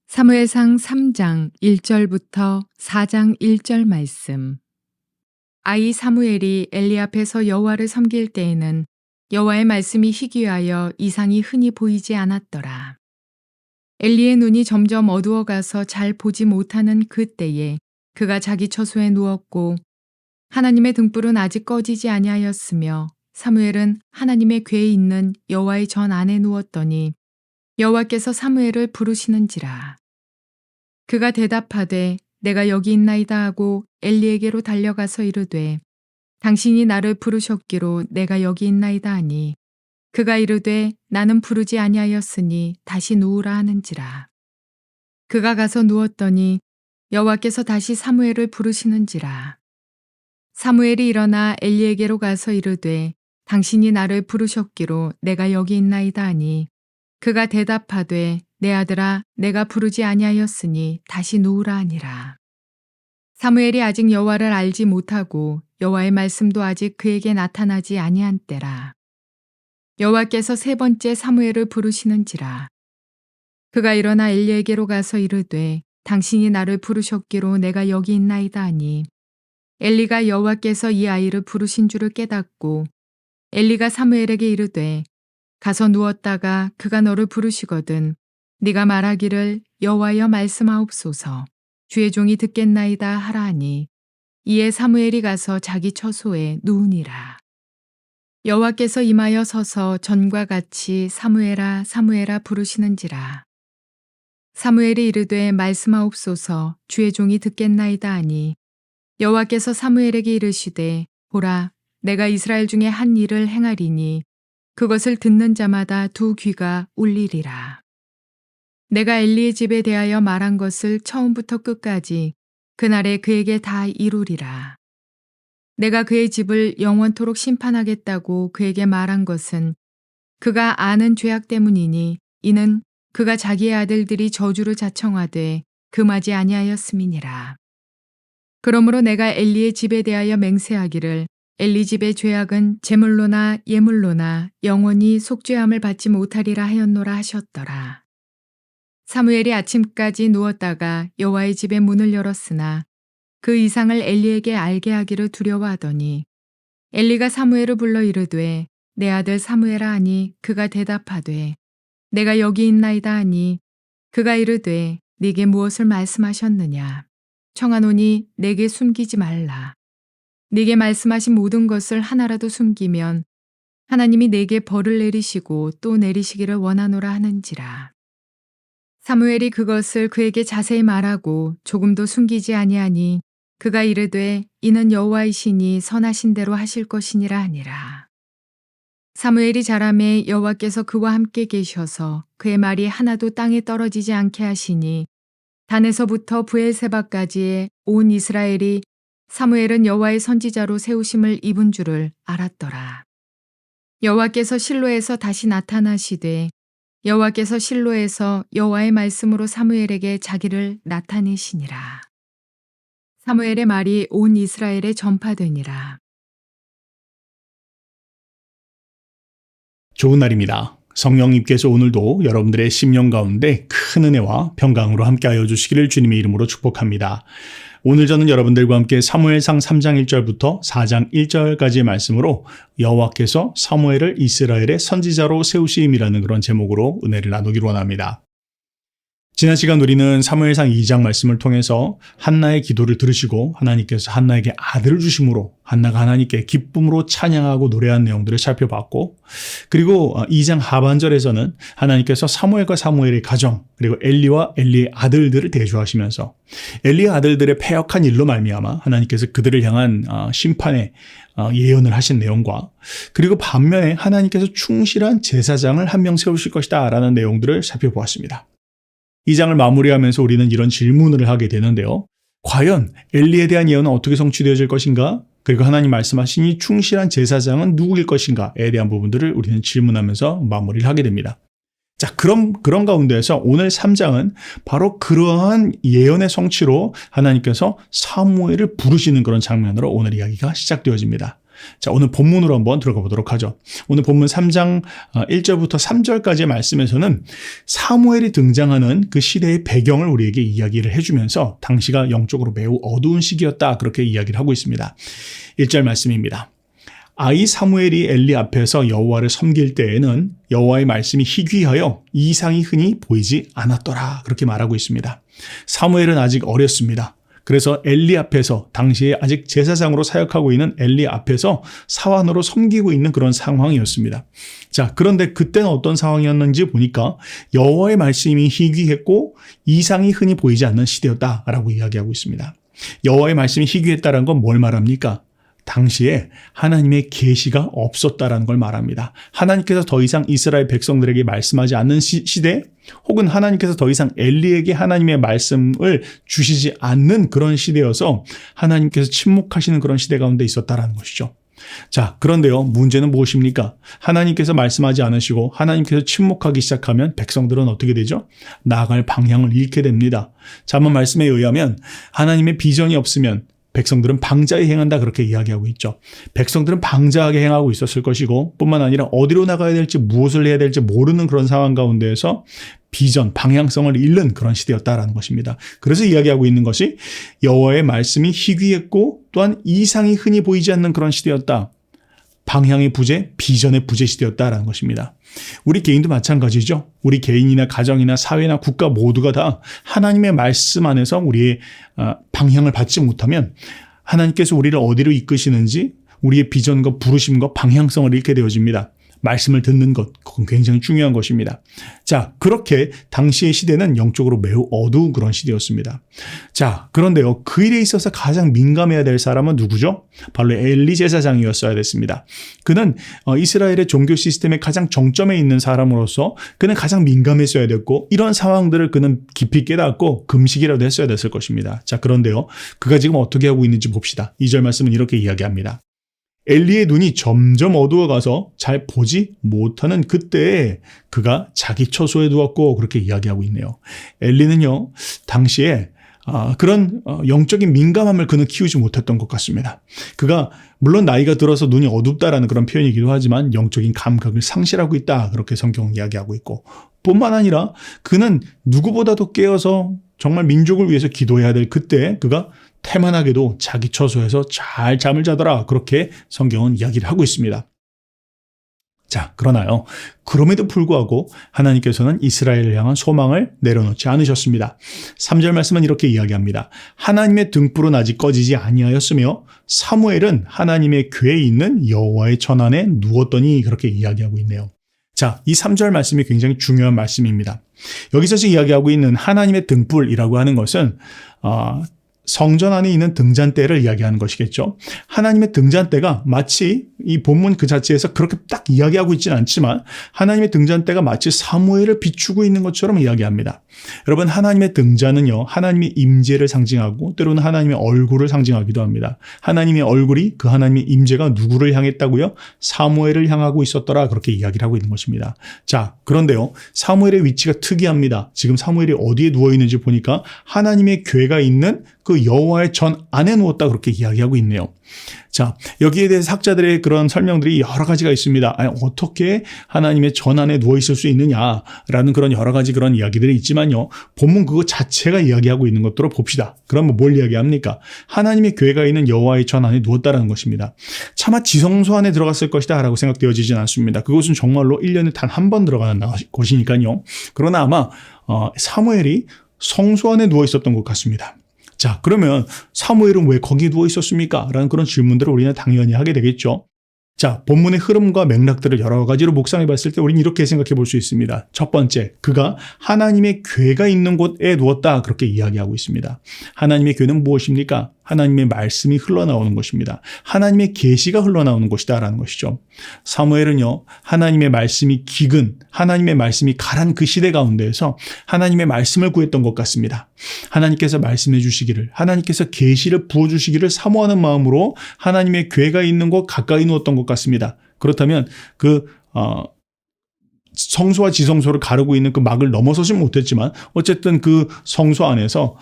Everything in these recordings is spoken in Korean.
사무엘상 3장 1절부터 4장 1절 말씀. 아이 사무엘이 엘리 앞에서 여호와를 섬길 때에는 여호와의 말씀이 희귀하여 이상이 흔히 보이지 않았더라. 엘리의 눈이 점점 어두워가서 잘 보지 못하는 그때에 그가 자기 처소에 누웠고 하나님의 등불은 아직 꺼지지 아니하였으며 사무엘은 하나님의 궤에 있는 여호와의 전 안에 누웠더니 여호와께서 사무엘을 부르시는지라. 그가 대답하되 내가 여기 있나이다 하고 엘리에게로 달려가서 이르되 당신이 나를 부르셨기로 내가 여기 있나이다 하니 그가 이르되 나는 부르지 아니하였으니 다시 누우라 하는지라. 그가 가서 누웠더니 여호와께서 다시 사무엘을 부르시는지라. 사무엘이 일어나 엘리에게로 가서 이르되 당신이 나를 부르셨기로 내가 여기 있나이다 하니 그가 대답하되 내 아들아 내가 부르지 아니하였으니 다시 누우라 하니라. 사무엘이 아직 여호와를 알지 못하고 여호와의 말씀도 아직 그에게 나타나지 아니한 때라. 여호와께서 세 번째 사무엘을 부르시는지라. 그가 일어나 엘리에게로 가서 이르되 당신이 나를 부르셨기로 내가 여기 있나이다 하니 엘리가 여호와께서 이 아이를 부르신 줄을 깨닫고 엘리가 사무엘에게 이르되 가서 누웠다가 그가 너를 부르시거든 네가 말하기를 여호와여 말씀하옵소서 주의 종이 듣겠나이다 하라 하니 이에 사무엘이 가서 자기 처소에 누우니라. 여호와께서 임하여 서서 전과 같이 사무엘아 사무엘아 부르시는지라. 사무엘이 이르되 말씀하옵소서 주의 종이 듣겠나이다 하니 여호와께서 사무엘에게 이르시되 보라 내가 이스라엘 중에 한 일을 행하리니 그것을 듣는 자마다 두 귀가 울리리라. 내가 엘리의 집에 대하여 말한 것을 처음부터 끝까지 그날에 그에게 다 이루리라. 내가 그의 집을 영원토록 심판하겠다고 그에게 말한 것은 그가 아는 죄악 때문이니 이는 그가 자기의 아들들이 저주를 자청하되 금하지 아니하였음이니라. 그러므로 내가 엘리의 집에 대하여 맹세하기를 엘리 집의 죄악은 제물로나 예물로나 영원히 속죄함을 받지 못하리라 하였노라 하셨더라. 사무엘이 아침까지 누웠다가 여호와의 집의 문을 열었으나 그 이상을 엘리에게 알게 하기를 두려워하더니 엘리가 사무엘을 불러 이르되 내 아들 사무엘아 하니 그가 대답하되 내가 여기 있나이다 하니 그가 이르되 네게 무엇을 말씀하셨느냐 청하노니 내게 숨기지 말라. 네게 말씀하신 모든 것을 하나라도 숨기면 하나님이 내게 벌을 내리시고 또 내리시기를 원하노라 하는지라. 사무엘이 그것을 그에게 자세히 말하고 조금도 숨기지 아니하니 그가 이르되 이는 여호와이시니 선하신 대로 하실 것이니라 하니라. 사무엘이 자라매 여호와께서 그와 함께 계셔서 그의 말이 하나도 땅에 떨어지지 않게 하시니 단에서부터 브엘세바까지의 온 이스라엘이 사무엘은 여호와의 선지자로 세우심을 입은 줄을 알았더라. 여호와께서 실로에서 다시 나타나시되 여호와께서 실로에서 여호와의 말씀으로 사무엘에게 자기를 나타내시니라. 사무엘의 말이 온 이스라엘에 전파되니라. 좋은 날입니다. 성령님께서 오늘도 여러분들의 심령 가운데 큰 은혜와 평강으로 함께하여 주시기를 주님의 이름으로 축복합니다. 오늘 저는 여러분들과 함께 사무엘상 3장 1절부터 4장 1절까지의 말씀으로 여호와께서 사무엘을 이스라엘의 선지자로 세우심이라는 그런 제목으로 은혜를 나누기를 원합니다. 지난 시간 우리는 사무엘상 2장 말씀을 통해서 한나의 기도를 들으시고 하나님께서 한나에게 아들을 주심으로 한나가 하나님께 기쁨으로 찬양하고 노래한 내용들을 살펴봤고, 그리고 2장 하반절에서는 하나님께서 사무엘과 사무엘의 가정 그리고 엘리와 엘리의 아들들을 대조하시면서 엘리의 아들들의 패역한 일로 말미암아 하나님께서 그들을 향한 심판의 예언을 하신 내용과, 그리고 반면에 하나님께서 충실한 제사장을 한 명 세우실 것이다 라는 내용들을 살펴보았습니다. 이 장을 마무리하면서 우리는 이런 질문을 하게 되는데요. 과연 엘리에 대한 예언은 어떻게 성취되어질 것인가? 그리고 하나님 말씀하신 이 충실한 제사장은 누구일 것인가에 대한 부분들을 우리는 질문하면서 마무리를 하게 됩니다. 자, 그런 가운데에서 오늘 3장은 바로 그러한 예언의 성취로 하나님께서 사무엘을 부르시는 그런 장면으로 오늘 이야기가 시작되어집니다. 자, 오늘 본문으로 한번 들어가 보도록 하죠. 오늘 본문 3장 1절부터 3절까지의 말씀에서는 사무엘이 등장하는 그 시대의 배경을 우리에게 이야기를 해주면서 당시가 영적으로 매우 어두운 시기였다, 그렇게 이야기를 하고 있습니다. 1절 말씀입니다. 아이 사무엘이 엘리 앞에서 여호와를 섬길 때에는 여호와의 말씀이 희귀하여 이상이 흔히 보이지 않았더라, 그렇게 말하고 있습니다. 사무엘은 아직 어렸습니다. 그래서 엘리 앞에서, 당시에 아직 제사장으로 사역하고 있는 엘리 앞에서 사환으로 섬기고 있는 그런 상황이었습니다. 자, 그런데 그때는 어떤 상황이었는지 보니까 여호와의 말씀이 희귀했고 이상이 흔히 보이지 않는 시대였다라고 이야기하고 있습니다. 여호와의 말씀이 희귀했다는 건 뭘 말합니까? 당시에 하나님의 계시가 없었다라는 걸 말합니다. 하나님께서 더 이상 이스라엘 백성들에게 말씀하지 않는 시대, 혹은 하나님께서 더 이상 엘리에게 하나님의 말씀을 주시지 않는 그런 시대여서 하나님께서 침묵하시는 그런 시대 가운데 있었다라는 것이죠. 자, 그런데요, 문제는 무엇입니까? 하나님께서 말씀하지 않으시고 하나님께서 침묵하기 시작하면 백성들은 어떻게 되죠? 나아갈 방향을 잃게 됩니다. 자, 한번 말씀에 의하면 하나님의 비전이 없으면 백성들은 방자에 행한다, 그렇게 이야기하고 있죠. 백성들은 방자하게 행하고 있었을 것이고, 뿐만 아니라 어디로 나가야 될지 무엇을 해야 될지 모르는 그런 상황 가운데에서 비전, 방향성을 잃는 그런 시대였다라는 것입니다. 그래서 이야기하고 있는 것이 여호와의 말씀이 희귀했고 또한 이상이 흔히 보이지 않는 그런 시대였다. 방향의 부재, 비전의 부재 시대였다라는 것입니다. 우리 개인도 마찬가지죠. 우리 개인이나 가정이나 사회나 국가 모두가 다 하나님의 말씀 안에서 우리의 방향을 받지 못하면 하나님께서 우리를 어디로 이끄시는지 우리의 비전과 부르심과 방향성을 잃게 되어집니다. 말씀을 듣는 것, 그건 굉장히 중요한 것입니다. 자, 그렇게 당시의 시대는 영적으로 매우 어두운 그런 시대였습니다. 자, 그런데요, 그 일에 있어서 가장 민감해야 될 사람은 누구죠? 바로 엘리 제사장이었어야 됐습니다. 그는 이스라엘의 종교 시스템의 가장 정점에 있는 사람으로서 그는 가장 민감했어야 됐고, 이런 상황들을 그는 깊이 깨닫고 금식이라도 했어야 됐을 것입니다. 자, 그런데요, 그가 지금 어떻게 하고 있는지 봅시다. 2절 말씀은 이렇게 이야기합니다. 엘리의 눈이 점점 어두워가서 잘 보지 못하는 그때에 그가 자기 처소에 누웠고, 그렇게 이야기하고 있네요. 엘리는요, 당시에 그런 영적인 민감함을 그는 키우지 못했던 것 같습니다. 그가 물론 나이가 들어서 눈이 어둡다라는 그런 표현이기도 하지만 영적인 감각을 상실하고 있다, 그렇게 성경은 이야기하고 있고, 뿐만 아니라 그는 누구보다도 깨어서 정말 민족을 위해서 기도해야 될 그때 그가 태만하게도 자기 처소에서 잘 잠을 자더라, 그렇게 성경은 이야기를 하고 있습니다. 자, 그러나요, 그럼에도 불구하고 하나님께서는 이스라엘을 향한 소망을 내려놓지 않으셨습니다. 3절 말씀은 이렇게 이야기합니다. 하나님의 등불은 아직 꺼지지 아니하였으며 사무엘은 하나님의 궤에 있는 여호와의 전 안에 누웠더니, 그렇게 이야기하고 있네요. 자, 이 3절 말씀이 굉장히 중요한 말씀입니다. 여기서 지금 이야기하고 있는 하나님의 등불이라고 하는 것은 성전 안에 있는 등잔대를 이야기하는 것이겠죠. 하나님의 등잔대가 마치 이 본문 그 자체에서 그렇게 딱 이야기하고 있지는 않지만 하나님의 등잔대가 마치 사무엘을 비추고 있는 것처럼 이야기합니다. 여러분, 하나님의 등잔은요, 하나님의 임재를 상징하고 때로는 하나님의 얼굴을 상징하기도 합니다. 하나님의 얼굴이, 그 하나님의 임재가 누구를 향했다고요? 사무엘을 향하고 있었더라, 그렇게 이야기를 하고 있는 것입니다. 자, 그런데요, 사무엘의 위치가 특이합니다. 지금 사무엘이 어디에 누워 있는지 보니까 하나님의 궤가 있는 그 여호와의 전 안에 누웠다, 그렇게 이야기하고 있네요. 자, 여기에 대해서 학자들의 그런 설명들이 여러 가지가 있습니다. 아니, 어떻게 하나님의 전 안에 누워 있을 수 있느냐라는 그런 여러 가지 그런 이야기들이 있지만요, 본문 그거 자체가 이야기하고 있는 것들을 봅시다. 그러면 뭘 이야기합니까? 하나님의 궤가 있는 여호와의 전 안에 누웠다라는 것입니다. 차마 지성소 안에 들어갔을 것이다 라고 생각되어지진 않습니다. 그것은 정말로 1년에 단 한 번 들어가는 곳이니까요. 그러나 아마 사무엘이 성소 안에 누워 있었던 것 같습니다. 자, 그러면 사무엘은 왜 거기에 누워 있었습니까? 라는 그런 질문들을 우리는 당연히 하게 되겠죠. 자, 본문의 흐름과 맥락들을 여러 가지로 묵상해 봤을 때 우리는 이렇게 생각해 볼 수 있습니다. 첫 번째, 그가 하나님의 궤가 있는 곳에 누웠다, 그렇게 이야기하고 있습니다. 하나님의 궤는 무엇입니까? 하나님의 말씀이 흘러나오는 것입니다. 하나님의 계시가 흘러나오는 곳이다라는 것이죠. 사무엘은요, 하나님의 말씀이 기근, 하나님의 말씀이 가란 그 시대 가운데에서 하나님의 말씀을 구했던 것 같습니다. 하나님께서 말씀해 주시기를, 하나님께서 계시를 부어주시기를 사모하는 마음으로 하나님의 궤가 있는 곳 가까이 누웠던 것 같습니다. 그렇다면 성소와 지성소를 가르고 있는 그 막을 넘어서진 못했지만 어쨌든 그 성소 안에서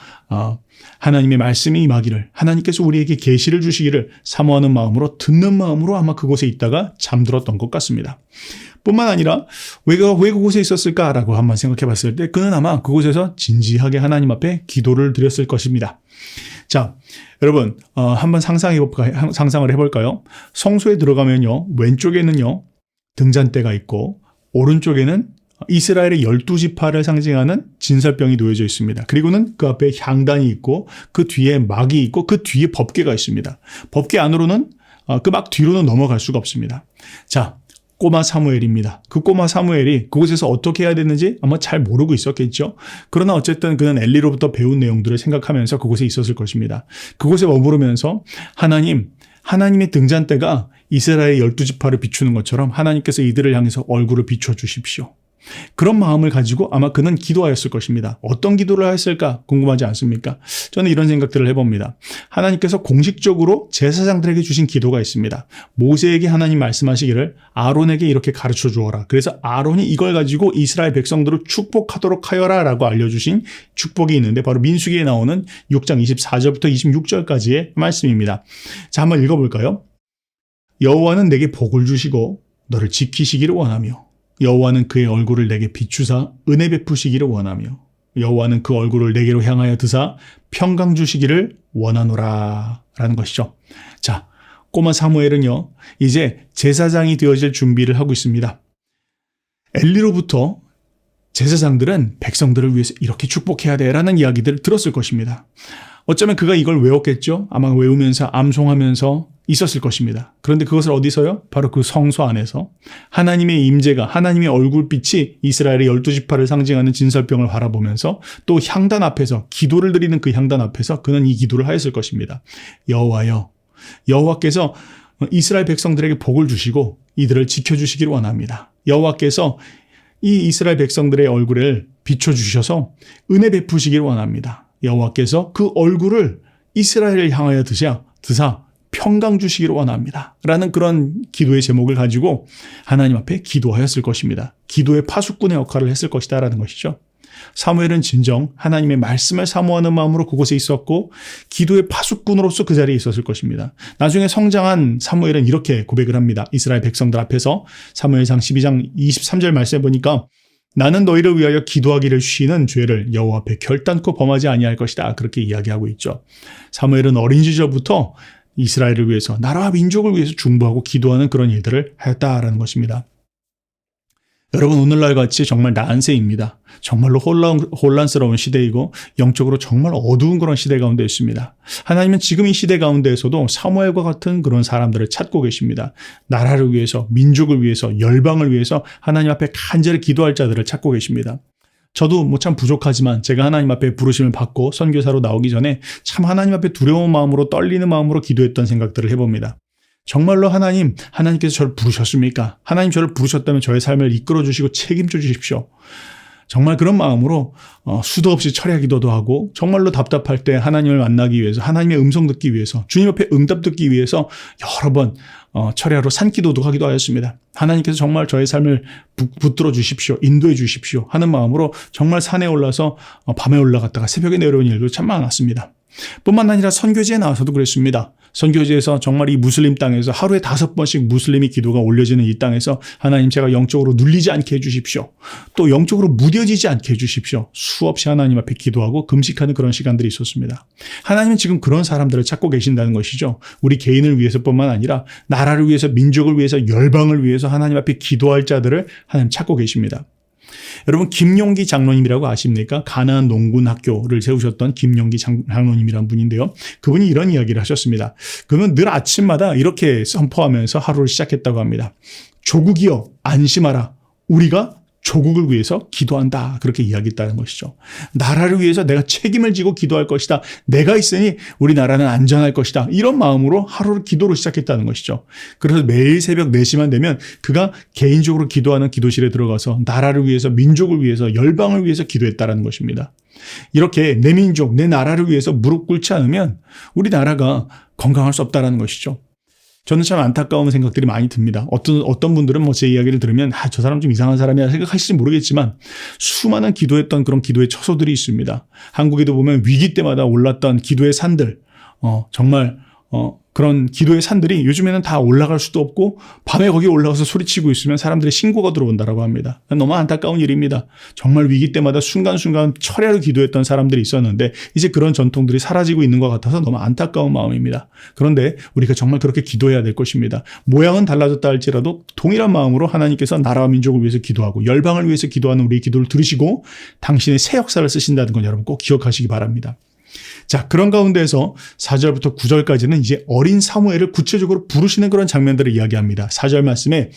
하나님의 말씀이 임하기를, 하나님께서 우리에게 계시를 주시기를 사모하는 마음으로, 듣는 마음으로 아마 그곳에 있다가 잠들었던 것 같습니다. 뿐만 아니라 왜 그곳에 있었을까라고 한번 생각해 봤을 때 그는 아마 그곳에서 진지하게 하나님 앞에 기도를 드렸을 것입니다. 자, 여러분 한번 상상을 해볼까요? 성소에 들어가면요, 왼쪽에는요 등잔대가 있고 오른쪽에는 이스라엘의 12지파를 상징하는 진설병이 놓여져 있습니다. 그리고는 그 앞에 향단이 있고 그 뒤에 막이 있고 그 뒤에 법궤가 있습니다. 법궤 안으로는 그 막 뒤로는 넘어갈 수가 없습니다. 자, 꼬마 사무엘입니다. 그 꼬마 사무엘이 그곳에서 어떻게 해야 되는지 아마 잘 모르고 있었겠죠. 그러나 어쨌든 그는 엘리로부터 배운 내용들을 생각하면서 그곳에 있었을 것입니다. 그곳에 머무르면서 하나님의 등잔대가 이스라엘의 12지파를 비추는 것처럼 하나님께서 이들을 향해서 얼굴을 비춰주십시오. 그런 마음을 가지고 아마 그는 기도하였을 것입니다. 어떤 기도를 하였을까 궁금하지 않습니까? 저는 이런 생각들을 해봅니다. 하나님께서 공식적으로 제사장들에게 주신 기도가 있습니다. 모세에게 하나님 말씀하시기를 아론에게 이렇게 가르쳐 주어라. 그래서 아론이 이걸 가지고 이스라엘 백성들을 축복하도록 하여라 라고 알려주신 축복이 있는데 바로 민수기에 나오는 6장 24절부터 26절까지의 말씀입니다. 자, 한번 읽어볼까요? 여호와는 내게 복을 주시고 너를 지키시기를 원하며 여호와는 그의 얼굴을 내게 비추사 은혜 베푸시기를 원하며 여호와는 그 얼굴을 내게로 향하여 드사 평강 주시기를 원하노라 라는 것이죠. 자, 꼬마 사무엘은요 이제 제사장이 되어질 준비를 하고 있습니다. 엘리로부터 제사장들은 백성들을 위해서 이렇게 축복해야 돼 라는 이야기들을 들었을 것입니다. 어쩌면 그가 이걸 외웠겠죠. 아마 외우면서 암송하면서 있었을 것입니다. 그런데 그것을 어디서요? 바로 그 성소 안에서 하나님의 임재가, 하나님의 얼굴빛이 이스라엘의 12지파를 상징하는 진설병을 바라보면서 또 향단 앞에서 기도를 드리는 그 향단 앞에서 그는 이 기도를 하였을 것입니다. 여호와여, 여호와께서 이스라엘 백성들에게 복을 주시고 이들을 지켜주시기를 원합니다. 여호와께서 이 이스라엘 백성들의 얼굴을 비춰주셔서 은혜 베푸시기를 원합니다. 여호와께서 그 얼굴을 이스라엘을 향하여 드사 평강 주시기를 원합니다. 라는 그런 기도의 제목을 가지고 하나님 앞에 기도하였을 것입니다. 기도의 파수꾼의 역할을 했을 것이다 라는 것이죠. 사무엘은 진정 하나님의 말씀을 사모하는 마음으로 그곳에 있었고 기도의 파수꾼으로서 그 자리에 있었을 것입니다. 나중에 성장한 사무엘은 이렇게 고백을 합니다. 이스라엘 백성들 앞에서 사무엘상 12장 23절 말씀해 보니까 나는 너희를 위하여 기도하기를 쉬는 죄를 여호와 앞에 결단코 범하지 아니할 것이다. 그렇게 이야기하고 있죠. 사무엘은 어린 시절부터 이스라엘을 위해서, 나라와 민족을 위해서 중보하고 기도하는 그런 일들을 하였다라는 것입니다. 여러분, 오늘날 같이 정말 난세입니다. 정말로 혼란스러운 시대이고 영적으로 정말 어두운 그런 시대 가운데 있습니다. 하나님은 지금 이 시대 가운데에서도 사무엘과 같은 그런 사람들을 찾고 계십니다. 나라를 위해서, 민족을 위해서, 열방을 위해서 하나님 앞에 간절히 기도할 자들을 찾고 계십니다. 저도 참 부족하지만 제가 하나님 앞에 부르심을 받고 선교사로 나오기 전에 참 하나님 앞에 두려운 마음으로, 떨리는 마음으로 기도했던 생각들을 해봅니다. 정말로 하나님께서 저를 부르셨습니까? 하나님 저를 부르셨다면 저의 삶을 이끌어 주시고 책임져 주십시오. 정말 그런 마음으로 수도 없이 철야 기도도 하고 정말로 답답할 때 하나님을 만나기 위해서, 하나님의 음성 듣기 위해서, 주님 앞에 응답 듣기 위해서 여러 번 철야로 산기도도 하기도 하였습니다. 하나님께서 정말 저의 삶을 붙들어 주십시오, 인도해 주십시오 하는 마음으로 정말 산에 올라서 밤에 올라갔다가 새벽에 내려온 일도 참 많았습니다. 뿐만 아니라 선교지에 나와서도 그랬습니다. 선교지에서 정말 이 무슬림 땅에서 하루에 5번씩 무슬림이 기도가 올려지는 이 땅에서 하나님, 제가 영적으로 눌리지 않게 해주십시오. 또 영적으로 무뎌지지 않게 해주십시오. 수없이 하나님 앞에 기도하고 금식하는 그런 시간들이 있었습니다. 하나님은 지금 그런 사람들을 찾고 계신다는 것이죠. 우리 개인을 위해서뿐만 아니라 나라를 위해서, 민족을 위해서, 열방을 위해서 하나님 앞에 기도할 자들을 하나님 찾고 계십니다. 여러분, 김용기 장로님이라고 아십니까? 가나안 농군 학교를 세우셨던 김용기 장로님이라는 분인데요. 그분이 이런 이야기를 하셨습니다. 그는 늘 아침마다 이렇게 선포하면서 하루를 시작했다고 합니다. 조국이여 안심하라. 우리가 조국을 위해서 기도한다. 그렇게 이야기했다는 것이죠. 나라를 위해서 내가 책임을 지고 기도할 것이다. 내가 있으니 우리 나라는 안전할 것이다. 이런 마음으로 하루를 기도로 시작했다는 것이죠. 그래서 매일 새벽 4시만 되면 그가 개인적으로 기도하는 기도실에 들어가서 나라를 위해서, 민족을 위해서, 열방을 위해서 기도했다는 것입니다. 이렇게 내 민족, 내 나라를 위해서 무릎 꿇지 않으면 우리 나라가 건강할 수 없다는 것이죠. 저는 참 안타까운 생각들이 많이 듭니다. 어떤 분들은 뭐 제 이야기를 들으면 저 사람 좀 이상한 사람이야 생각하실지 모르겠지만 수많은 기도했던 그런 기도의 처소들이 있습니다. 한국에도 보면 위기 때마다 올랐던 기도의 산들, 정말 그런 기도의 산들이 요즘에는 다 올라갈 수도 없고 밤에 거기 올라가서 소리치고 있으면 사람들의 신고가 들어온다라고 합니다. 너무 안타까운 일입니다. 정말 위기 때마다 순간순간 철야로 기도했던 사람들이 있었는데 이제 그런 전통들이 사라지고 있는 것 같아서 너무 안타까운 마음입니다. 그런데 우리가 정말 그렇게 기도해야 될 것입니다. 모양은 달라졌다 할지라도 동일한 마음으로 하나님께서 나라와 민족을 위해서 기도하고 열방을 위해서 기도하는 우리의 기도를 들으시고 당신의 새 역사를 쓰신다는 건 여러분 꼭 기억하시기 바랍니다. 자, 그런 가운데에서 4절부터 9절까지는 이제 어린 사무엘을 구체적으로 부르시는 그런 장면들을 이야기합니다. 4절 말씀에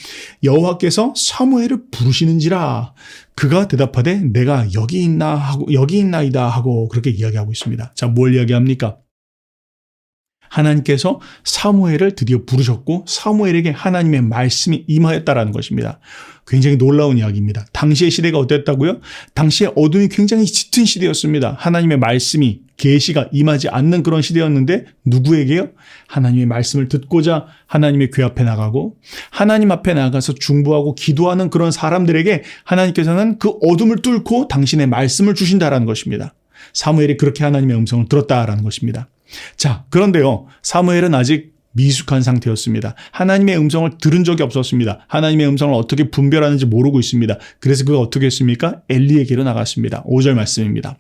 여호와께서 사무엘을 부르시는지라 그가 대답하되 내가 여기 있나이다 하고 그렇게 이야기하고 있습니다. 자, 뭘 이야기합니까? 하나님께서 사무엘을 드디어 부르셨고 사무엘에게 하나님의 말씀이 임하였다라는 것입니다. 굉장히 놀라운 이야기입니다. 당시의 시대가 어땠다고요? 당시의 어둠이 굉장히 짙은 시대였습니다. 하나님의 말씀이 계시가 임하지 않는 그런 시대였는데 누구에게요? 하나님의 말씀을 듣고자 하나님의 궤 앞에 나가고 하나님 앞에 나가서 중보하고 기도하는 그런 사람들에게 하나님께서는 그 어둠을 뚫고 당신의 말씀을 주신다라는 것입니다. 사무엘이 그렇게 하나님의 음성을 들었다라는 것입니다. 자, 그런데요, 사무엘은 아직 미숙한 상태였습니다. 하나님의 음성을 들은 적이 없었습니다. 하나님의 음성을 어떻게 분별하는지 모르고 있습니다. 그래서 그가 어떻게 했습니까? 엘리에게로 나갔습니다. 5절 말씀입니다.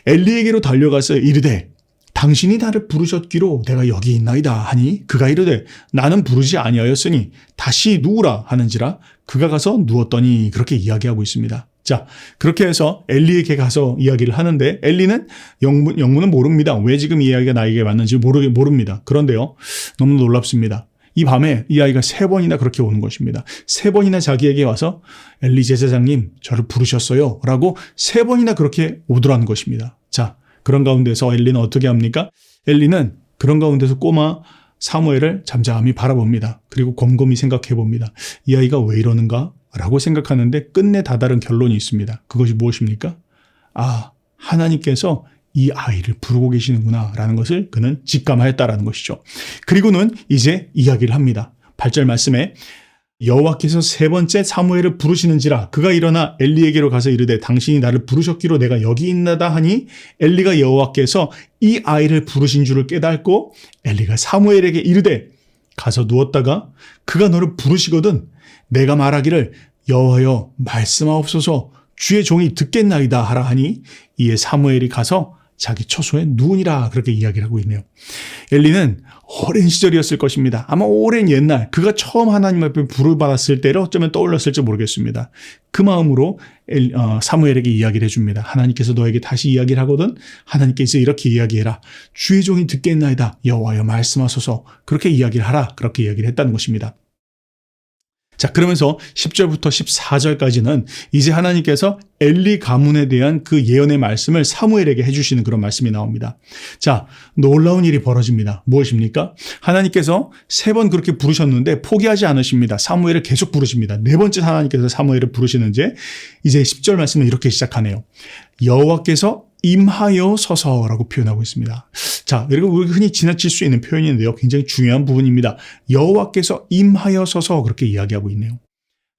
엘리에게로 달려가서 이르되 당신이 나를 부르셨기로 내가 여기 있나이다 하니 그가 이르되 나는 부르지 아니하였으니 다시 누우라 하는지라 그가 가서 누웠더니 그렇게 이야기하고 있습니다. 자, 그렇게 해서 엘리에게 가서 이야기를 하는데 엘리는 영문은 모릅니다. 왜 지금 이 이야기가 나에게 왔는지 모릅니다. 그런데요, 너무 놀랍습니다. 이 밤에 이 아이가 3번이나 그렇게 오는 것입니다. 3번이나 자기에게 와서 엘리 제사장님 저를 부르셨어요 라고 3번이나 그렇게 오더라는 것입니다. 자, 그런 가운데서 엘리는 어떻게 합니까? 엘리는 그런 가운데서 꼬마 사무엘을 잠잠히 바라봅니다. 그리고 곰곰이 생각해 봅니다. 이 아이가 왜 이러는가? 라고 생각하는데 끝내 다다른 결론이 있습니다. 그것이 무엇입니까? 하나님께서 이 아이를 부르고 계시는구나 라는 것을 그는 직감하였다라는 것이죠. 그리고는 이제 이야기를 합니다. 8절 말씀에 여호와께서 3번째 사무엘을 부르시는지라 그가 일어나 엘리에게로 가서 이르되 당신이 나를 부르셨기로 내가 여기 있나다 하니 엘리가 여호와께서 이 아이를 부르신 줄을 깨닫고 엘리가 사무엘에게 이르되 가서 누웠다가 그가 너를 부르시거든 내가 말하기를 여호와여 말씀하옵소서 주의 종이 듣겠나이다 하라 하니 이에 사무엘이 가서 자기 처소에 누우니라 그렇게 이야기를 하고 있네요. 엘리는 오랜 시절이었을 것입니다. 아마 오랜 옛날 그가 처음 하나님 앞에 부를 받았을 때를 어쩌면 떠올렸을지 모르겠습니다. 그 마음으로 사무엘에게 이야기를 해줍니다. 하나님께서 너에게 다시 이야기를 하거든 하나님께서 이렇게 이야기해라. 주의 종이 듣겠나이다. 여호와여 말씀하소서 그렇게 이야기를 하라. 그렇게 이야기를 했다는 것입니다. 자, 그러면서 10절부터 14절까지는 이제 하나님께서 엘리 가문에 대한 그 예언의 말씀을 사무엘에게 해주시는 그런 말씀이 나옵니다. 자, 놀라운 일이 벌어집니다. 무엇입니까? 하나님께서 3번 그렇게 부르셨는데 포기하지 않으십니다. 사무엘을 계속 부르십니다. 4번째 하나님께서 사무엘을 부르시는지 이제 10절 말씀은 이렇게 시작하네요. 여호와께서 임하여 서서라고 표현하고 있습니다. 자, 여러분 우리가 흔히 지나칠 수 있는 표현인데요. 굉장히 중요한 부분입니다. 여호와께서 임하여 서서 그렇게 이야기하고 있네요.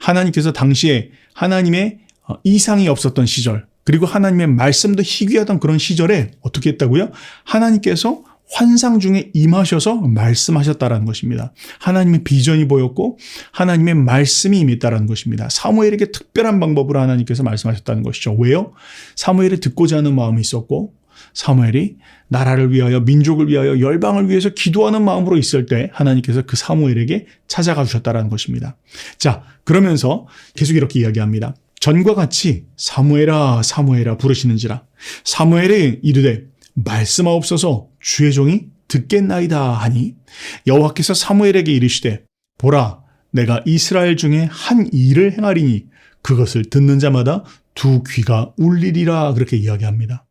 하나님께서 당시에 하나님의 이상이 없었던 시절 그리고 하나님의 말씀도 희귀하던 그런 시절에 어떻게 했다고요? 하나님께서 환상 중에 임하셔서 말씀하셨다라는 것입니다. 하나님의 비전이 보였고 하나님의 말씀이 임했다라는 것입니다. 사무엘에게 특별한 방법으로 하나님께서 말씀하셨다는 것이죠. 왜요? 사무엘이 듣고자 하는 마음이 있었고 사무엘이 나라를 위하여 민족을 위하여 열방을 위해서 기도하는 마음으로 있을 때 하나님께서 그 사무엘에게 찾아가 주셨다라는 것입니다. 자, 그러면서 계속 이렇게 이야기합니다. 전과 같이 사무엘아 사무엘아 부르시는지라 사무엘이 이르되 말씀하옵소서 주의 종이 듣겠나이다 하니 여호와께서 사무엘에게 이르시되 보라 내가 이스라엘 중에 한 일을 행하리니 그것을 듣는 자마다 두 귀가 울리리라 그렇게 이야기합니다.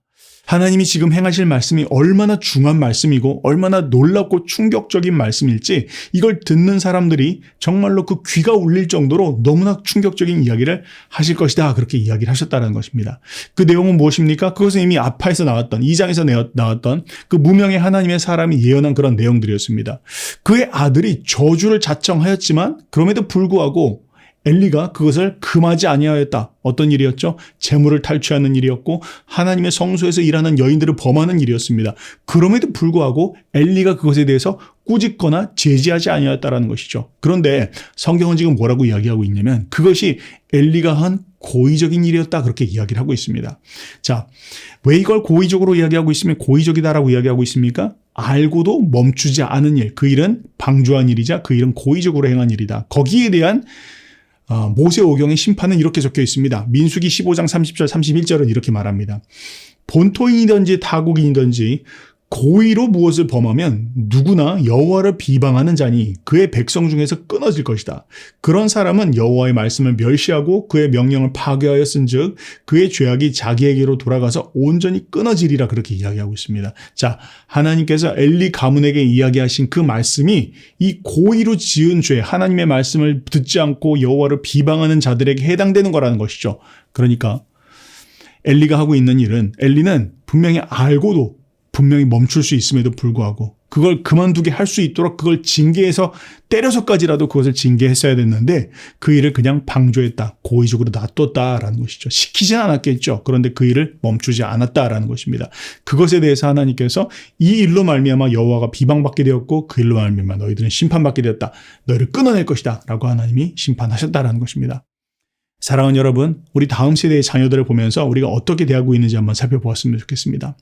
하나님이 지금 행하실 말씀이 얼마나 중요한 말씀이고 얼마나 놀랍고 충격적인 말씀일지 이걸 듣는 사람들이 정말로 그 귀가 울릴 정도로 너무나 충격적인 이야기를 하실 것이다. 그렇게 이야기를 하셨다는 것입니다. 그 내용은 무엇입니까? 그것은 이미 아파에서 나왔던 2장에서 나왔던 그 무명의 하나님의 사람이 예언한 그런 내용들이었습니다. 그의 아들이 저주를 자청하였지만 그럼에도 불구하고 엘리가 그것을 금하지 아니하였다. 어떤 일이었죠? 재물을 탈취하는 일이었고 하나님의 성소에서 일하는 여인들을 범하는 일이었습니다. 그럼에도 불구하고 엘리가 그것에 대해서 꾸짖거나 제지하지 아니하였다라는 것이죠. 그런데 성경은 지금 뭐라고 이야기하고 있냐면 그것이 엘리가 한 고의적인 일이었다. 그렇게 이야기를 하고 있습니다. 자, 왜 이걸 고의적으로 이야기하고 있으면 고의적이다라고 이야기하고 있습니까? 알고도 멈추지 않은 일, 그 일은 방조한 일이자 그 일은 고의적으로 행한 일이다. 거기에 대한 모세오경의 심판은 이렇게 적혀 있습니다. 민수기 15장 30절 31절은 이렇게 말합니다. 본토인이든지 타국인이든지 고의로 무엇을 범하면 누구나 여호와를 비방하는 자니 그의 백성 중에서 끊어질 것이다. 그런 사람은 여호와의 말씀을 멸시하고 그의 명령을 파괴하였은즉 그의 죄악이 자기에게로 돌아가서 온전히 끊어지리라 그렇게 이야기하고 있습니다. 자, 하나님께서 엘리 가문에게 이야기하신 그 말씀이 이 고의로 지은 죄, 하나님의 말씀을 듣지 않고 여호와를 비방하는 자들에게 해당되는 거라는 것이죠. 그러니까 엘리가 하고 있는 일은 엘리는 분명히 알고도 분명히 멈출 수 있음에도 불구하고 그걸 그만두게 할 수 있도록 그걸 징계해서 때려서까지라도 그것을 징계했어야 됐는데 그 일을 그냥 방조했다. 고의적으로 놔뒀다라는 것이죠. 시키진 않았겠죠. 그런데 그 일을 멈추지 않았다라는 것입니다. 그것에 대해서 하나님께서 이 일로 말미암아 여호와가 비방받게 되었고 그 일로 말미암아 너희들은 심판받게 되었다. 너희를 끊어낼 것이다. 라고 하나님이 심판하셨다라는 것입니다. 사랑하는 여러분, 우리 다음 세대의 자녀들을 보면서 우리가 어떻게 대하고 있는지 한번 살펴보았으면 좋겠습니다.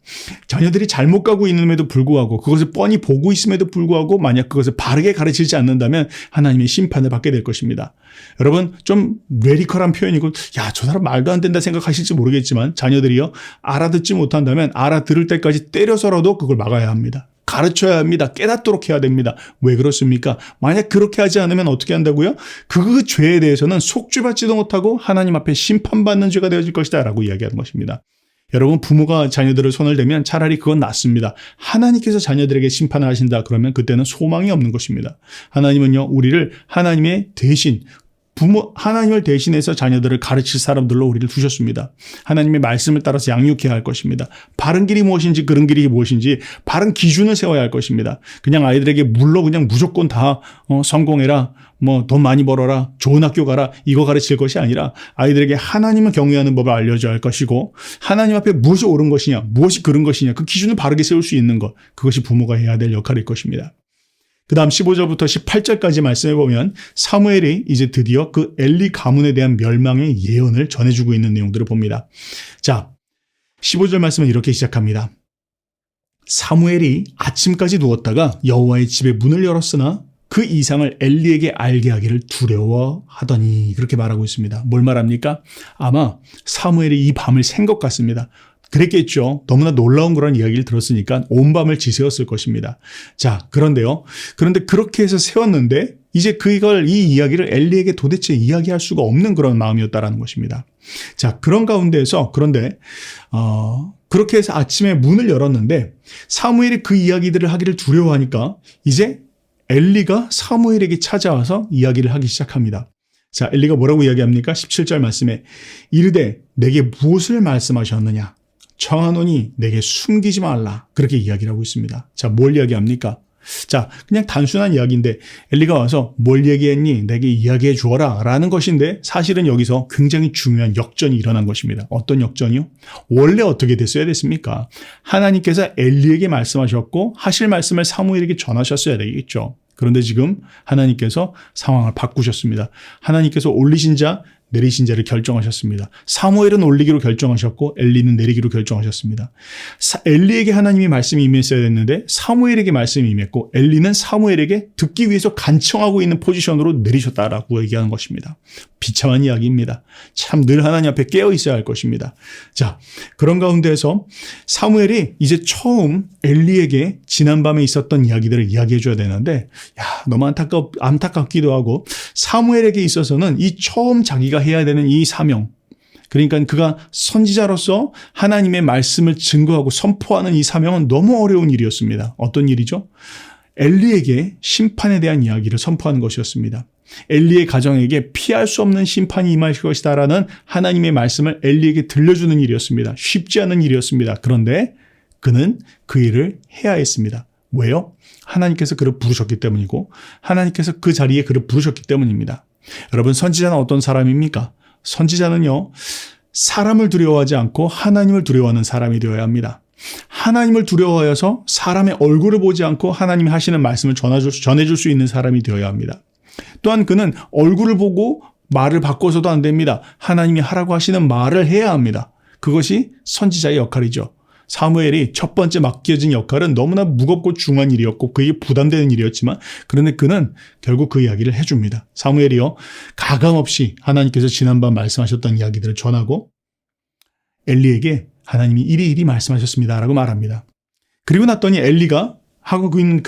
자녀들이 잘못 가고 있음에도 불구하고 그것을 뻔히 보고 있음에도 불구하고 만약 그것을 바르게 가르치지 않는다면 하나님의 심판을 받게 될 것입니다. 여러분 좀 레디컬한 표현이고 야, 저 사람 말도 안 된다 생각하실지 모르겠지만 자녀들이요 알아듣지 못한다면 알아들을 때까지 때려서라도 그걸 막아야 합니다. 가르쳐야 합니다. 깨닫도록 해야 됩니다. 왜 그렇습니까? 만약 그렇게 하지 않으면 어떻게 한다고요? 그 죄에 대해서는 속죄받지도 못하고 하나님 앞에 심판받는 죄가 되어질 것이다 라고 이야기하는 것입니다. 여러분 부모가 자녀들을 손을 대면 차라리 그건 낫습니다. 하나님께서 자녀들에게 심판을 하신다 그러면 그때는 소망이 없는 것입니다. 하나님은요 우리를 하나님의 대신 하나님을 대신해서 자녀들을 가르칠 사람들로 우리를 두셨습니다. 하나님의 말씀을 따라서 양육해야 할 것입니다. 바른 길이 무엇인지 그른 길이 무엇인지 바른 기준을 세워야 할 것입니다. 그냥 아이들에게 물로 그냥 무조건 다 성공해라, 뭐 돈 많이 벌어라, 좋은 학교 가라 이거 가르칠 것이 아니라 아이들에게 하나님을 경외하는 법을 알려줘야 할 것이고 하나님 앞에 무엇이 옳은 것이냐 무엇이 그른 것이냐 그 기준을 바르게 세울 수 있는 것 그것이 부모가 해야 될 역할일 것입니다. 그 다음 15절부터 18절까지 말씀해 보면 사무엘이 이제 드디어 그 엘리 가문에 대한 멸망의 예언을 전해주고 있는 내용들을 봅니다. 자, 15절 말씀은 이렇게 시작합니다. 사무엘이 아침까지 누웠다가 여호와의 집의 문을 열었으나 그 이상을 엘리에게 알게 하기를 두려워하더니 그렇게 말하고 있습니다. 뭘 말합니까? 아마 사무엘이 이 밤을 샌 것 같습니다. 그랬겠죠. 너무나 놀라운 그런 이야기를 들었으니까 온 밤을 지새웠을 것입니다. 자, 그런데 그렇게 해서 세웠는데 이제 이 이야기를 엘리에게 도대체 이야기할 수가 없는 그런 마음이었다라는 것입니다. 자, 그런 가운데에서 그렇게 해서 아침에 문을 열었는데 사무엘이 그 이야기들을 하기를 두려워하니까 이제 엘리가 사무엘에게 찾아와서 이야기를 하기 시작합니다. 자, 엘리가 뭐라고 이야기합니까? 17절 말씀에 이르되 내게 무엇을 말씀하셨느냐? 청하노니 내게 숨기지 말라. 그렇게 이야기를 하고 있습니다. 자, 뭘 이야기합니까? 자, 그냥 단순한 이야기인데 엘리가 와서 뭘 얘기했니? 내게 이야기해 주어라 라는 것인데 사실은 여기서 굉장히 중요한 역전이 일어난 것입니다. 어떤 역전이요? 원래 어떻게 됐어야 됐습니까? 하나님께서 엘리에게 말씀하셨고 하실 말씀을 사무엘에게 전하셨어야 되겠죠. 그런데 지금 하나님께서 상황을 바꾸셨습니다. 하나님께서 올리신 자 내리신 자를 결정하셨습니다. 사무엘은 올리기로 결정하셨고 엘리는 내리기로 결정하셨습니다. 엘리에게 하나님이 말씀이 임했어야 됐는데 사무엘에게 말씀이 임했고 엘리는 사무엘에게 듣기 위해서 간청하고 있는 포지션으로 내리셨다라고 얘기하는 것입니다. 비참한 이야기입니다. 참 늘 하나님 앞에 깨어 있어야 할 것입니다. 자, 그런 가운데에서 사무엘이 이제 처음 엘리에게 지난밤에 있었던 이야기들을 이야기해 줘야 되는데 너무 안타깝기도 하고 사무엘에게 있어서는 이 처음 자기가 해야 되는 이 사명 그러니까 그가 선지자로서 하나님의 말씀을 증거하고 선포하는 이 사명은 너무 어려운 일이었습니다. 어떤 일이죠? 엘리에게 심판에 대한 이야기를 선포하는 것이었습니다. 엘리의 가정에게 피할 수 없는 심판이 임할 것이다라는 하나님의 말씀을 엘리에게 들려주는 일이었습니다. 쉽지 않은 일이었습니다. 그런데 그는 그 일을 해야 했습니다. 왜요? 하나님께서 그를 부르셨기 때문이고 하나님께서 그 자리에 그를 부르셨기 때문입니다. 여러분, 선지자는 어떤 사람입니까? 선지자는요, 사람을 두려워하지 않고 하나님을 두려워하는 사람이 되어야 합니다. 하나님을 두려워하여서 사람의 얼굴을 보지 않고 하나님이 하시는 말씀을 전해줄 수 있는 사람이 되어야 합니다. 또한 그는 얼굴을 보고 말을 바꿔서도 안 됩니다. 하나님이 하라고 하시는 말을 해야 합니다. 그것이 선지자의 역할이죠. 사무엘이 첫 번째 맡겨진 역할은 너무나 무겁고 중요한 일이었고 그에게 부담되는 일이었지만 그런데 그는 결국 그 이야기를 해줍니다. 사무엘이요, 가감없이 하나님께서 지난번 말씀하셨던 이야기들을 전하고 엘리에게 하나님이 이리 말씀하셨습니다 라고 말합니다. 그리고 났더니 엘리가 하고 있는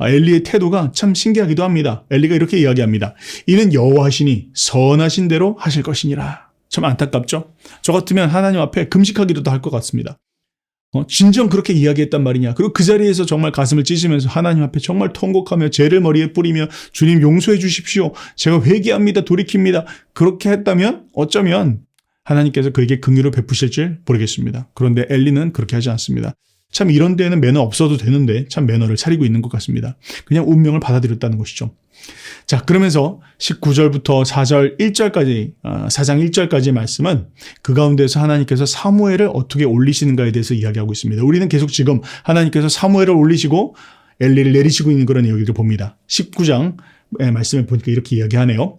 엘리의 태도가 참 신기하기도 합니다. 엘리가 이렇게 이야기합니다. 이는 여호와시니 선하신 대로 하실 것이니라. 참 안타깝죠? 저 같으면 하나님 앞에 금식하기도 할 것 같습니다. 진정 그렇게 이야기했단 말이냐. 그리고 그 자리에서 정말 가슴을 찢으면서 하나님 앞에 정말 통곡하며 죄를 머리에 뿌리며 주님 용서해 주십시오. 제가 회개합니다. 돌이킵니다. 그렇게 했다면 어쩌면 하나님께서 그에게 긍휼을 베푸실 줄 모르겠습니다. 그런데 엘리는 그렇게 하지 않습니다. 참 이런 데에는 매너 없어도 되는데 참 매너를 차리고 있는 것 같습니다. 그냥 운명을 받아들였다는 것이죠. 자, 그러면서 19절부터 4장 1절까지 말씀은 그 가운데서 하나님께서 사무엘을 어떻게 올리시는가에 대해서 이야기하고 있습니다. 우리는 계속 지금 하나님께서 사무엘을 올리시고 엘리를 내리시고 있는 그런 이야기를 봅니다. 19장의 말씀을 보니까 이렇게 이야기하네요.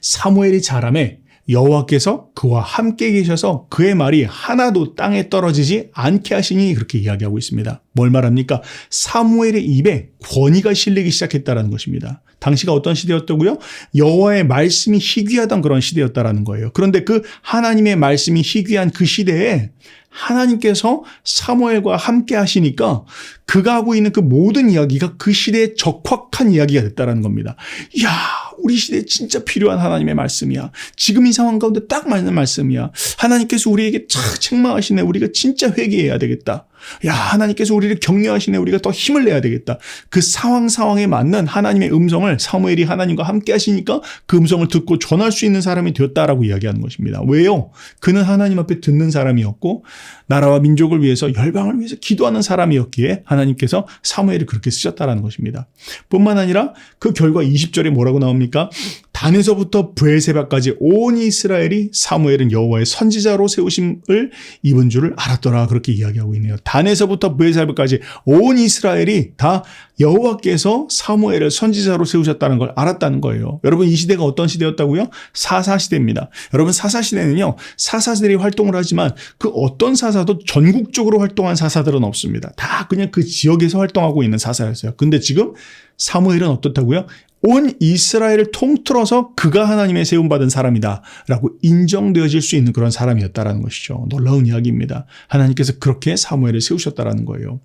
사무엘이 자라매 여호와께서 그와 함께 계셔서 그의 말이 하나도 땅에 떨어지지 않게 하시니 그렇게 이야기하고 있습니다. 뭘 말합니까? 사무엘의 입에 권위가 실리기 시작했다는 것입니다. 당시가 어떤 시대였다고요? 여호와의 말씀이 희귀하던 그런 시대였다라는 거예요. 그런데 그 하나님의 말씀이 희귀한 그 시대에 하나님께서 사무엘과 함께 하시니까 그가 하고 있는 그 모든 이야기가 그 시대에 적확한 이야기가 됐다는 겁니다. 이야, 우리 시대에 진짜 필요한 하나님의 말씀이야. 지금 이 상황 가운데 딱 맞는 말씀이야. 하나님께서 우리에게 책망하시네. 우리가 진짜 회개해야 되겠다. 야, 하나님께서 우리를 격려하시네. 우리가 더 힘을 내야 되겠다. 그 상황에 맞는 하나님의 음성을 사무엘이 하나님과 함께 하시니까 그 음성을 듣고 전할 수 있는 사람이 되었다라고 이야기하는 것입니다. 왜요? 그는 하나님 앞에 듣는 사람이었고 나라와 민족을 위해서 열방을 위해서 기도하는 사람이었기에 하나님께서 사무엘을 그렇게 쓰셨다라는 것입니다. 뿐만 아니라 그 결과 20절에 뭐라고 나옵니까? 단에서부터 브엘세바까지 온 이스라엘이 사무엘은 여호와의 선지자로 세우심을 입은 줄을 알았더라. 그렇게 이야기하고 있네요. 단에서부터 브엘세바까지 온 이스라엘이 다 여호와께서 사무엘을 선지자로 세우셨다는 걸 알았다는 거예요. 여러분, 이 시대가 어떤 시대였다고요? 사사시대입니다. 여러분, 사사시대는요, 사사들이 활동을 하지만 그 어떤 사사도 전국적으로 활동한 사사들은 없습니다. 다 그냥 그 지역에서 활동하고 있는 사사였어요. 근데 지금 사무엘은 어떻다고요? 온 이스라엘을 통틀어서 그가 하나님의 세움받은 사람이다 라고 인정되어질 수 있는 그런 사람이었다라는 것이죠. 놀라운 이야기입니다. 하나님께서 그렇게 사무엘을 세우셨다라는 거예요.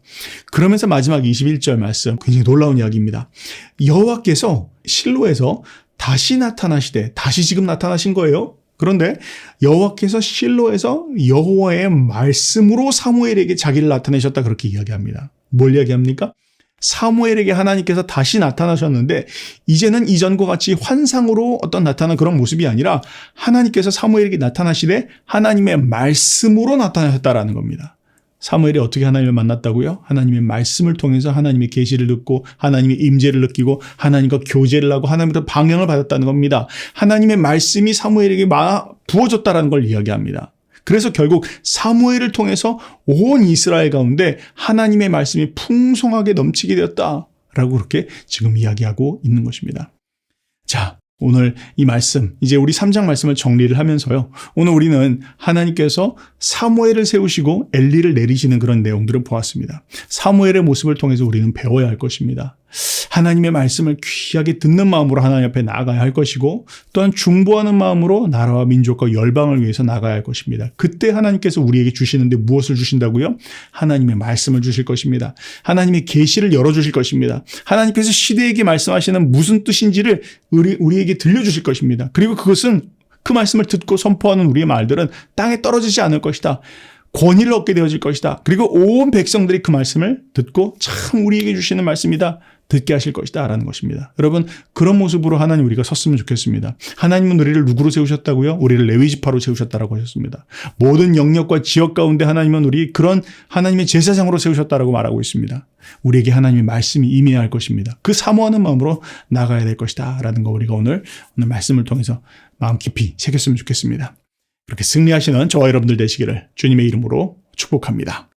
그러면서 마지막 21절 말씀, 굉장히 놀라운 이야기입니다. 여호와께서 실로에서 다시 나타나시되, 다시 지금 나타나신 거예요. 그런데 여호와께서 실로에서 여호와의 말씀으로 사무엘에게 자기를 나타내셨다, 그렇게 이야기합니다. 뭘 이야기합니까? 사무엘에게 하나님께서 다시 나타나셨는데 이제는 이전과 같이 환상으로 어떤 나타나는 그런 모습이 아니라 하나님께서 사무엘에게 나타나시되 하나님의 말씀으로 나타나셨다라는 겁니다. 사무엘이 어떻게 하나님을 만났다고요? 하나님의 말씀을 통해서 하나님의 계시를 듣고 하나님의 임재를 느끼고 하나님과 교제를 하고 하나님부터 방향을 받았다는 겁니다. 하나님의 말씀이 사무엘에게 부어졌다는 걸 이야기합니다. 그래서 결국 사무엘을 통해서 온 이스라엘 가운데 하나님의 말씀이 풍성하게 넘치게 되었다라고 그렇게 지금 이야기하고 있는 것입니다. 자, 오늘 이 말씀, 이제 우리 3장 말씀을 정리를 하면서요. 오늘 우리는 하나님께서 사무엘을 세우시고 엘리를 내리시는 그런 내용들을 보았습니다. 사무엘의 모습을 통해서 우리는 배워야 할 것입니다. 하나님의 말씀을 귀하게 듣는 마음으로 하나님 앞에 나아가야 할 것이고 또한 중보하는 마음으로 나라와 민족과 열방을 위해서 나가야 할 것입니다. 그때 하나님께서 우리에게 주시는데 무엇을 주신다고요? 하나님의 말씀을 주실 것입니다. 하나님의 계시를 열어주실 것입니다. 하나님께서 시대에게 말씀하시는 무슨 뜻인지를 우리에게 들려주실 것입니다. 그리고 그것은 그 말씀을 듣고 선포하는 우리의 말들은 땅에 떨어지지 않을 것이다. 권위를 얻게 되어질 것이다. 그리고 온 백성들이 그 말씀을 듣고 참 우리에게 주시는 말씀이다. 듣게 하실 것이다. 라는 것입니다. 여러분, 그런 모습으로 하나님 우리가 섰으면 좋겠습니다. 하나님은 우리를 누구로 세우셨다고요? 우리를 레위지파로 세우셨다라고 하셨습니다. 모든 영역과 지역 가운데 하나님은 우리 그런 하나님의 제사장으로 세우셨다라고 말하고 있습니다. 우리에게 하나님의 말씀이 임해야 할 것입니다. 그 사모하는 마음으로 나가야 될 것이다. 라는 거 우리가 오늘 말씀을 통해서 마음 깊이 새겼으면 좋겠습니다. 그렇게 승리하시는 저와 여러분들 되시기를 주님의 이름으로 축복합니다.